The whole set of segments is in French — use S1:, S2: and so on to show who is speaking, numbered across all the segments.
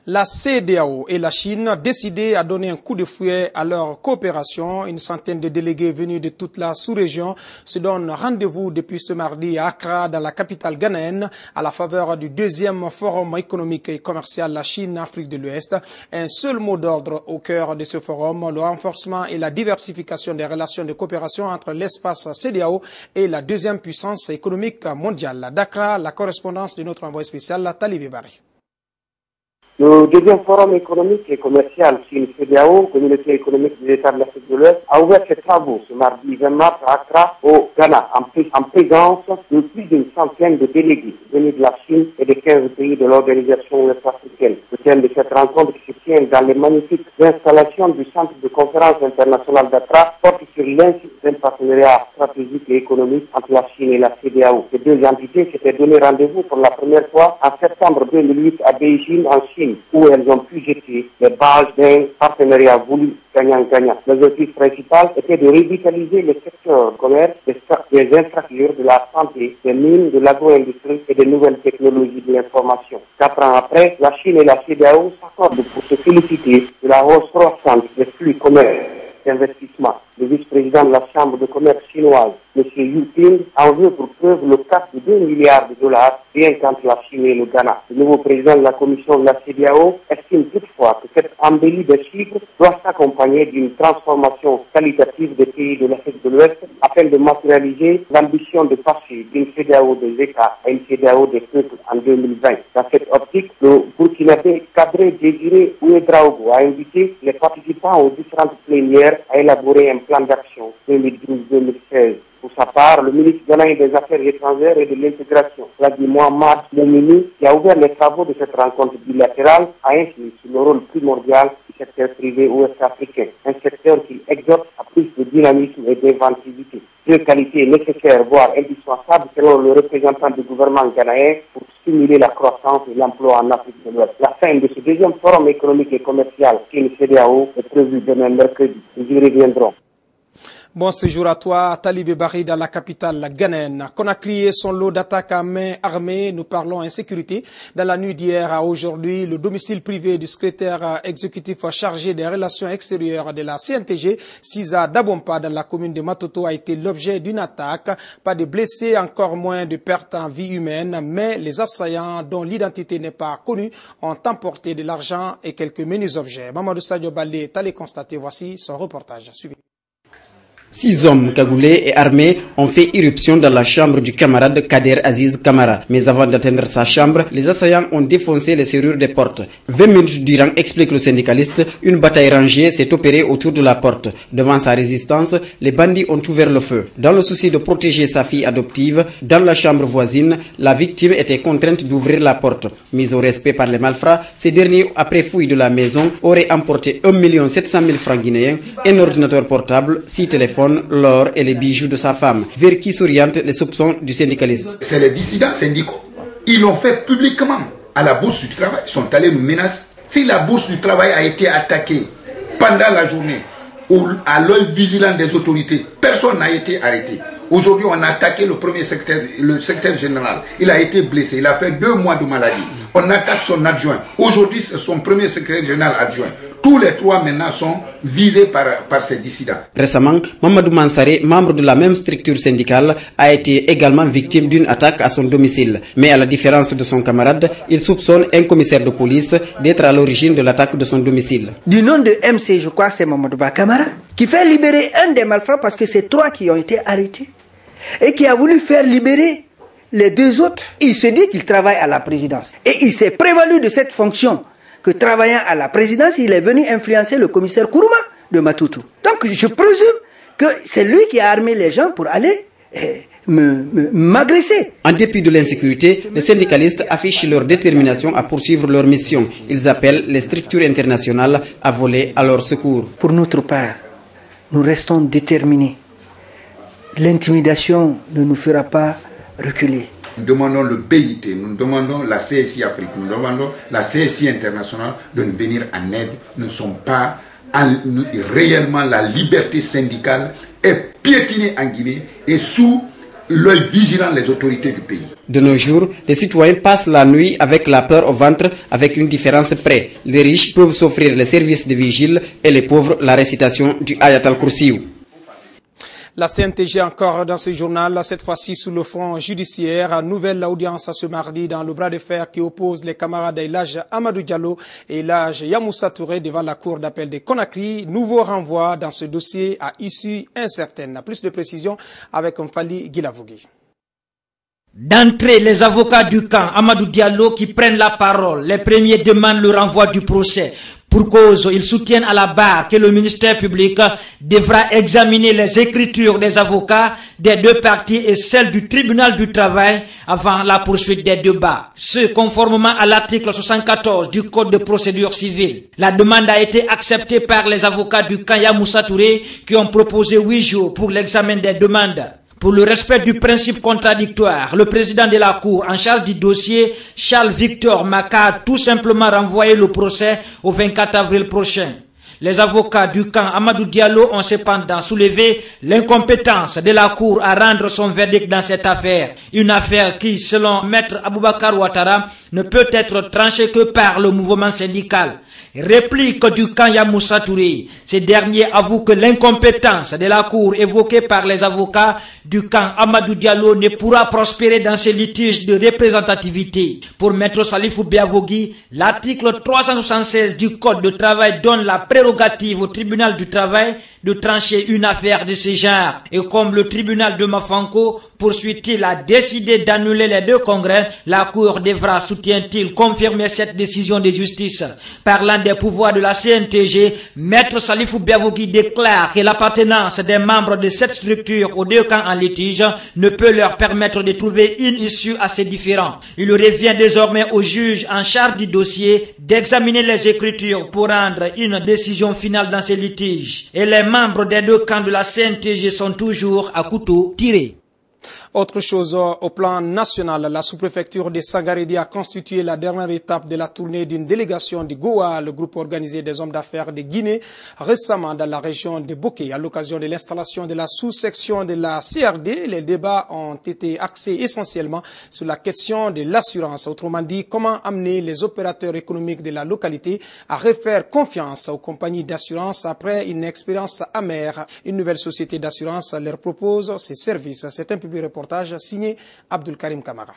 S1: La CEDEAO et la Chine décidé à donner un coup de fouet à leur coopération. Une centaine de délégués venus de toute la sous-région se donnent rendez-vous depuis ce mardi à Accra, dans la capitale ghanéenne, à la faveur du deuxième forum économique et commercial La Chine-Afrique de l'Ouest. Un seul mot d'ordre au cœur de ce forum, le renforcement et la diversification des relations de coopération entre l'espace CEDEAO et la deuxième puissance économique mondiale. Dakar, la correspondance de notre envoyé spécial, Talibé Bari.
S2: Le deuxième forum économique et commercial Chine-CEDEAO, Communauté économique des États de l'Afrique de l'Ouest, a ouvert ses travaux ce mardi 20 mars à Accra, au Ghana, en présence de plus d'une centaine de délégués venus de la Chine et des 15 pays de l'organisation ouest-africaine. Le thème de cette rencontre qui se tient dans les magnifiques installations du Centre de conférence international d'Accra porte sur l'incitation d'un partenariat stratégique et économique entre la Chine et la CEDEAO. Ces deux entités s'étaient donné rendez-vous pour la première fois en septembre 2008 à Beijing, en Chine, où elles ont pu jeter les bases d'un partenariat voulu gagnant-gagnant. L'objectif principal était de revitaliser le secteur du commerce, des infrastructures, de la santé, des mines, de l'agro-industrie et des nouvelles technologies de l'information. 4 ans après, la Chine et la CEDEAO s'accordent pour se féliciter de la hausse croissante des flux commerciaux d'investissement. Le vice-président de la Chambre de commerce chinoise, M. Yu Ping, en veut pour preuve le cap de 2 milliards de dollars rien qu'entre la Chine et le Ghana. Le nouveau président de la commission de la CEDEAO estime toutefois que cette embellie de chiffres doit s'accompagner d'une transformation qualitative des pays de l'Afrique de l'Ouest afin de matérialiser l'ambition de passer d'une CEDEAO des États à une CEDEAO des peuples en 2020. Dans cette optique, le Burkinabé Kadri Désiré Ouedraogo a invité les participants aux différentes plénières à élaborer un plan d'action 2012-2016. Pour sa part, le ministre ghanéen des Affaires étrangères et de l'intégration, Ladi Mohamed Moumini, qui a ouvert les travaux de cette rencontre bilatérale, a insisté sur le rôle primordial du secteur privé ouest-africain, un secteur qui exhorte à plus de dynamisme et d'inventivité. Deux qualités nécessaires, voire indispensables, selon le représentant du gouvernement ghanéen, pour stimuler la croissance et l'emploi en Afrique de l'Ouest. La fin de ce deuxième forum économique et commercial Chine-CEDEAO est prévue demain mercredi. Nous y reviendrons.
S1: Bon séjour à toi, Talibé Bari, dans la capitale ghanéenne. Conakry et son lot d'attaques à main armée. Nous parlons insécurité. Dans la nuit d'hier à aujourd'hui, le domicile privé du secrétaire exécutif chargé des relations extérieures de la CNTG, Sisa Dabompa, dans la commune de Matoto, a été l'objet d'une attaque. Pas de blessés, encore moins de pertes en vie humaine, mais les assaillants, dont l'identité n'est pas connue, ont emporté de l'argent et quelques menus objets. Mamadou Sadio Balé est allé constater. Voici son reportage. Suivez.
S3: 6 hommes cagoulés et armés ont fait irruption dans la chambre du camarade Kader Aziz Kamara. Mais avant d'atteindre sa chambre, les assaillants ont défoncé les serrures des portes. 20 minutes durant, explique le syndicaliste, une bataille rangée s'est opérée autour de la porte. Devant sa résistance, les bandits ont ouvert le feu. Dans le souci de protéger sa fille adoptive, dans la chambre voisine, la victime était contrainte d'ouvrir la porte. Mise au respect par les malfrats, ces derniers, après fouille de la maison, auraient emporté 1 700 000 francs guinéens, un ordinateur portable, 6 téléphones, l'or et les bijoux de sa femme, vers qui s'orientent les soupçons du syndicaliste.
S4: C'est les dissidents syndicaux. Ils l'ont fait publiquement à la bourse du travail. Ils sont allés nous menacer. Si la bourse du travail a été attaquée pendant la journée, ou à l'œil vigilant des autorités, personne n'a été arrêté. Aujourd'hui, on a attaqué le secrétaire général. Il a été blessé. Il a fait 2 mois de maladie. On attaque son adjoint. Aujourd'hui, c'est son premier secrétaire général adjoint. Tous les 3 maintenant sont visés par ces dissidents.
S3: Récemment, Mamadou Mansaré, membre de la même structure syndicale, a été également victime d'une attaque à son domicile. Mais à la différence de son camarade, il soupçonne un commissaire de police d'être à l'origine de l'attaque de son domicile.
S5: Du nom de MC, je crois que c'est Mamadou Kamara, qui fait libérer un des malfrats parce que c'est 3 qui ont été arrêtés. Et qui a voulu faire libérer les 2 autres. Il se dit qu'il travaille à la présidence. Et il s'est prévalu de cette fonction que travaillant à la présidence, il est venu influencer le commissaire Kourouma de Matutu. Donc je présume que c'est lui qui a armé les gens pour aller m'agresser.
S3: En dépit de l'insécurité, les syndicalistes affichent leur détermination à poursuivre leur mission. Ils appellent les structures internationales à voler à leur secours.
S5: Pour notre part, nous restons déterminés. L'intimidation ne nous fera pas reculer.
S4: Nous demandons le BIT, nous demandons la CSI Afrique, nous demandons la CSI internationale de nous venir en aide. Nous ne sommes pas réellement, la liberté syndicale est piétinée en Guinée et sous l'œil vigilant les autorités du pays.
S3: De nos jours, les citoyens passent la nuit avec la peur au ventre, avec une différence près. Les riches peuvent s'offrir les services de vigile et les pauvres la récitation du Ayat al-Kursiyu.
S1: La CNTG encore dans ce journal, cette fois-ci sous le front judiciaire. Nouvelle audience ce mardi dans le bras de fer qui oppose les camarades Elhadj Amadou Diallo et Elhadj Yamoussa Touré devant la cour d'appel de Conakry. Nouveau renvoi dans ce dossier à issue incertaine. Plus de précisions avec Mfali Guilavogui.
S6: D'entrée, les avocats du camp Amadou Diallo qui prennent la parole. Les premiers demandent le renvoi du procès. Pour cause, ils soutiennent à la barre que le ministère public devra examiner les écritures des avocats des deux parties et celles du tribunal du travail avant la poursuite des débats. Ce, conformément à l'article 74 du Code de procédure civile. La demande a été acceptée par les avocats du camp Yamoussa Touré qui ont proposé 8 jours pour l'examen des demandes. Pour le respect du principe contradictoire, le président de la Cour en charge du dossier, Charles Victor Maka, a tout simplement renvoyé le procès au 24 avril prochain. Les avocats du camp Amadou Diallo ont cependant soulevé l'incompétence de la Cour à rendre son verdict dans cette affaire. Une affaire qui, selon Maître Aboubakar Ouattara, ne peut être tranchée que par le mouvement syndical. Réplique du camp Yamoussa Touré. Ces derniers avouent que l'incompétence de la Cour évoquée par les avocats du camp Amadou Diallo ne pourra prospérer dans ces litiges de représentativité. Pour Maître Salifou Biavogui, l'article 376 du Code de travail donne la prérogative au tribunal du travail de trancher une affaire de ce genre. Et comme le tribunal de Mafanko, poursuit-il, a décidé d'annuler les deux congrès, la Cour devra, soutient-il, confirmer cette décision de justice. Parlant des pouvoirs de la CNTG, Maître Salifou Biavogui déclare que l'appartenance des membres de cette structure aux deux camps en litige ne peut leur permettre de trouver une issue assez différente. Il revient désormais au juge en charge du dossier d'examiner les écritures pour rendre une décision finale dans ces litiges. Et les membres des deux camps de la CNTG sont toujours à couteau tiré.
S1: Autre chose au plan national, la sous-préfecture de Sangaredi a constitué la dernière étape de la tournée d'une délégation de Goa, le groupe organisé des hommes d'affaires de Guinée, récemment dans la région de Boké. À l'occasion de l'installation de la sous-section de la CRD, les débats ont été axés essentiellement sur la question de l'assurance. Autrement dit, comment amener les opérateurs économiques de la localité à refaire confiance aux compagnies d'assurance après une expérience amère. Une nouvelle société d'assurance leur propose ses services. C'est un public reportage signé Abdul Karim Kamara.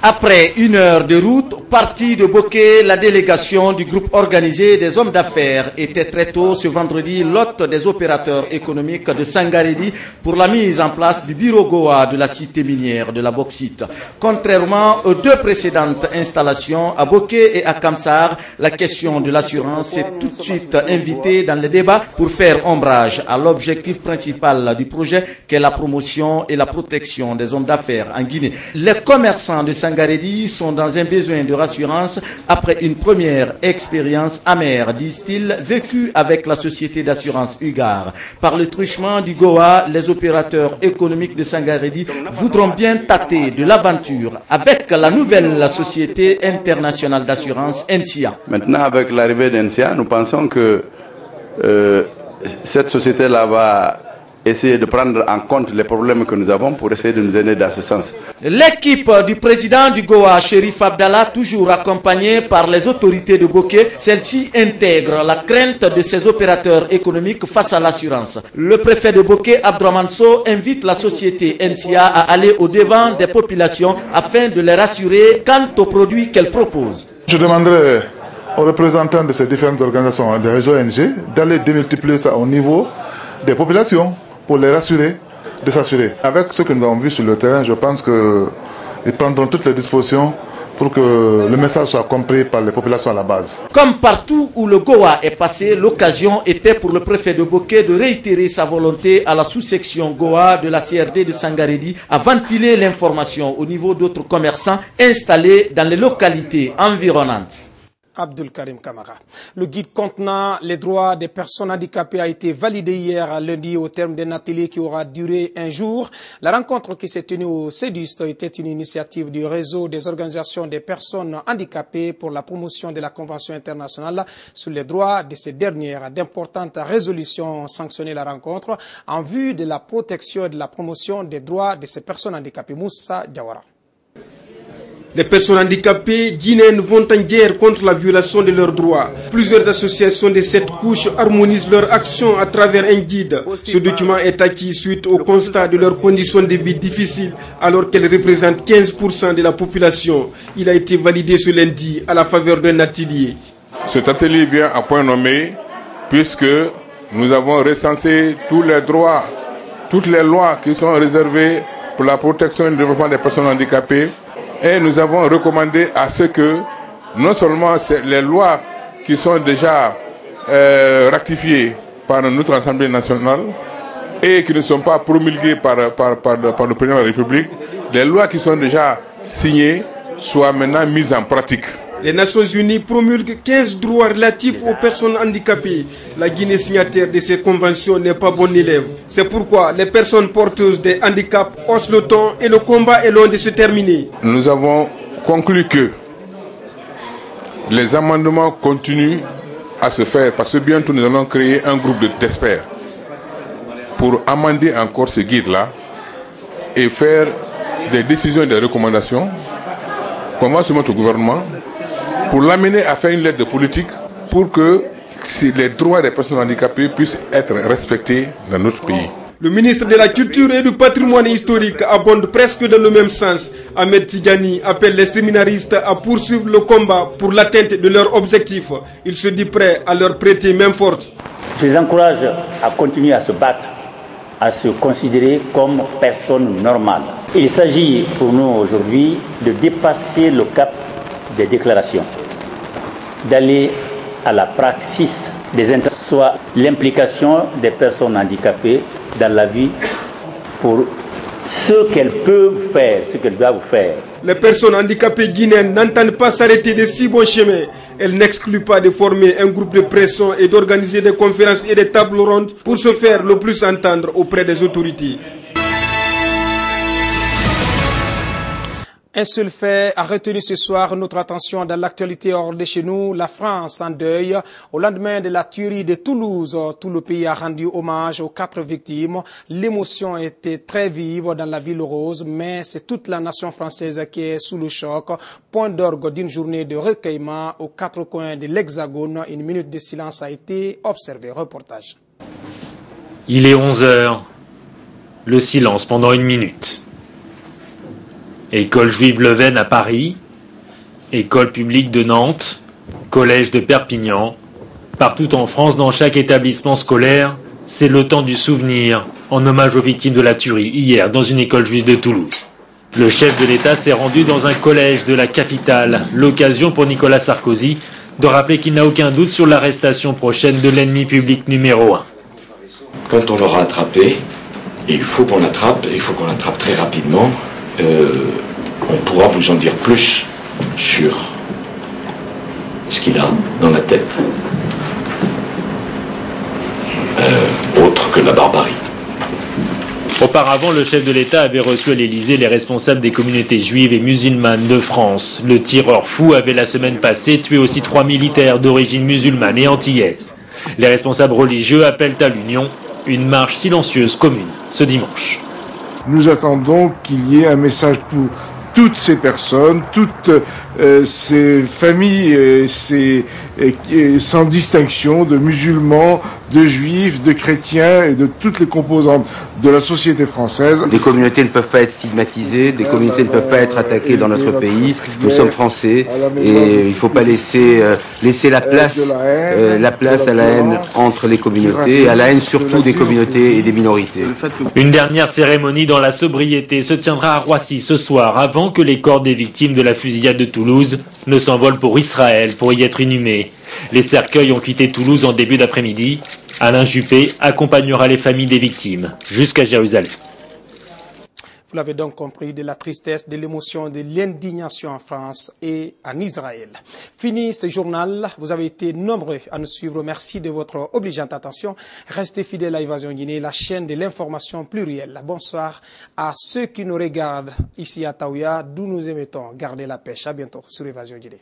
S7: Après 1 heure de route, partie de Boké, la délégation du groupe organisé des hommes d'affaires était très tôt ce vendredi l'hôte des opérateurs économiques de Sangaredi pour la mise en place du bureau Goa de la cité minière de la bauxite. Contrairement aux deux précédentes installations à Boké et à Kamsar, la question de l'assurance est tout de suite invitée dans le débat pour faire ombrage à l'objectif principal du projet qu'est la promotion et la protection des hommes d'affaires en Guinée. Les commerçants de Sangaredi sont dans un besoin de rassurance après une première expérience amère, disent-ils, vécue avec la société d'assurance Ugar. Par le truchement du Goa, les opérateurs économiques de Sangaredi voudront bien tâter de l'aventure avec la nouvelle société internationale d'assurance NCA.
S8: Maintenant, avec l'arrivée d'NCA, nous pensons que cette société-là va essayer de prendre en compte les problèmes que nous avons pour essayer de nous aider dans ce sens.
S7: L'équipe du président du Goa, Chérif Abdallah, toujours accompagnée par les autorités de Boké, celle-ci intègre la crainte de ses opérateurs économiques face à l'assurance. Le préfet de Boké, Abdraman Sow, invite la société NCA à aller au-devant des populations afin de les rassurer quant aux produits qu'elle propose.
S9: Je demanderai aux représentants de ces différentes organisations des ONG d'aller démultiplier ça au niveau des populations, pour les rassurer, de s'assurer. Avec ce que nous avons vu sur le terrain, je pense qu'ils prendront toutes les dispositions pour que le message soit compris par les populations à la base.
S7: Comme partout où le Goa est passé, l'occasion était pour le préfet de Boké de réitérer sa volonté à la sous-section Goa de la CRD de Sangaredi à ventiler l'information au niveau d'autres commerçants installés dans les localités environnantes.
S1: Abdul Karim Kamara. Le guide contenant les droits des personnes handicapées a été validé hier lundi au terme d'un atelier qui aura duré un jour. La rencontre qui s'est tenue au CEDUST était une initiative du réseau des organisations des personnes handicapées pour la promotion de la Convention internationale sur les droits de ces dernières. D'importantes résolutions ont sanctionné la rencontre en vue de la protection et de la promotion des droits de ces personnes handicapées. Moussa Diawara.
S10: Les personnes handicapées guinéennes vont en guerre contre la violation de leurs droits. Plusieurs associations de cette couche harmonisent leur action à travers un guide. Ce document est acquis suite au constat de leurs conditions de vie difficiles alors qu'elles représentent 15% de la population. Il a été validé ce lundi à la faveur d'un atelier.
S11: Cet atelier vient à point nommé puisque nous avons recensé tous les droits, toutes les lois qui sont réservées pour la protection et le développement des personnes handicapées. Et nous avons recommandé à ce que, non seulement les lois qui sont déjà ratifiées par notre Assemblée nationale et qui ne sont pas promulguées par le Président de la République, les lois qui sont déjà signées soient maintenant mises en pratique.
S10: Les Nations Unies promulguent 15 droits relatifs aux personnes handicapées. La Guinée signataire de ces conventions n'est pas bon élève. C'est pourquoi les personnes porteuses des handicaps haussent le ton et le combat est loin de se terminer.
S11: Nous avons conclu que les amendements continuent à se faire parce que bientôt nous allons créer un groupe d'experts pour amender encore ce guide-là et faire des décisions et des recommandations qu'on va soumettre au gouvernement pour l'amener à faire une lettre de politique pour que les droits des personnes handicapées puissent être respectés dans notre pays.
S10: Le ministre de la Culture et du Patrimoine historique abonde presque dans le même sens. Ahmed Tigani appelle les séminaristes à poursuivre le combat pour l'atteinte de leurs objectifs. Il se dit prêt à leur prêter main forte.
S12: Je les encourage à continuer à se battre, à se considérer comme personnes normales. Il s'agit pour nous aujourd'hui de dépasser le cap des déclarations, d'aller à la praxis des intentions, soit l'implication des personnes handicapées dans la vie pour ce qu'elles peuvent faire, ce qu'elles doivent faire.
S10: Les personnes handicapées guinéennes n'entendent pas s'arrêter de si bons chemins. Elles n'excluent pas de former un groupe de pression et d'organiser des conférences et des tables rondes pour se faire le plus entendre auprès des autorités.
S1: Un seul fait a retenu ce soir notre attention dans l'actualité hors de chez nous. La France en deuil. Au lendemain de la tuerie de Toulouse, tout le pays a rendu hommage aux 4 victimes. L'émotion était très vive dans la ville rose, mais c'est toute la nation française qui est sous le choc. Point d'orgue d'une journée de recueillement aux 4 coins de l'Hexagone. Une minute de silence a été observée. Reportage.
S13: Il est 11 heures. Le silence pendant 1 minute. École juive Leven à Paris, école publique de Nantes, collège de Perpignan. Partout en France, dans chaque établissement scolaire, c'est le temps du souvenir, en hommage aux victimes de la tuerie hier dans une école juive de Toulouse. Le chef de l'État s'est rendu dans un collège de la capitale, l'occasion pour Nicolas Sarkozy de rappeler qu'il n'a aucun doute sur l'arrestation prochaine de l'ennemi public numéro 1.
S14: Quand on l'aura attrapé, et il faut qu'on l'attrape très rapidement, on pourra vous en dire plus sur ce qu'il a dans la tête, autre que la barbarie.
S13: Auparavant, le chef de l'État avait reçu à l'Élysée les responsables des communautés juives et musulmanes de France. Le tireur fou avait la semaine passée tué aussi 3 militaires d'origine musulmane et antillaise. Les responsables religieux appellent à l'union, une marche silencieuse commune ce dimanche.
S15: Nous attendons qu'il y ait un message pour toutes ces personnes, toutes ces familles, sans distinction de musulmans, de juifs, de chrétiens et de toutes les composantes de la société française.
S16: Des communautés ne peuvent pas être stigmatisées, des communautés ne peuvent pas être attaquées dans notre pays. Nous sommes français et il ne faut pas laisser la place à la haine entre les communautés et à la haine surtout des communautés et des minorités.
S13: Une dernière cérémonie dans la sobriété se tiendra à Roissy ce soir avant que les corps des victimes de la fusillade de Toulouse ne s'envolent pour Israël pour y être inhumés. Les cercueils ont quitté Toulouse en début d'après-midi. Alain Juppé accompagnera les familles des victimes jusqu'à Jérusalem.
S1: Vous l'avez donc compris, de la tristesse, de l'émotion, de l'indignation en France et en Israël. Fini ce journal. Vous avez été nombreux à nous suivre. Merci de votre obligeante attention. Restez fidèles à Évasion Guinée, la chaîne de l'information plurielle. Bonsoir à ceux qui nous regardent ici à Taouya, d'où nous émettons. Gardez la pêche. À bientôt sur Évasion Guinée.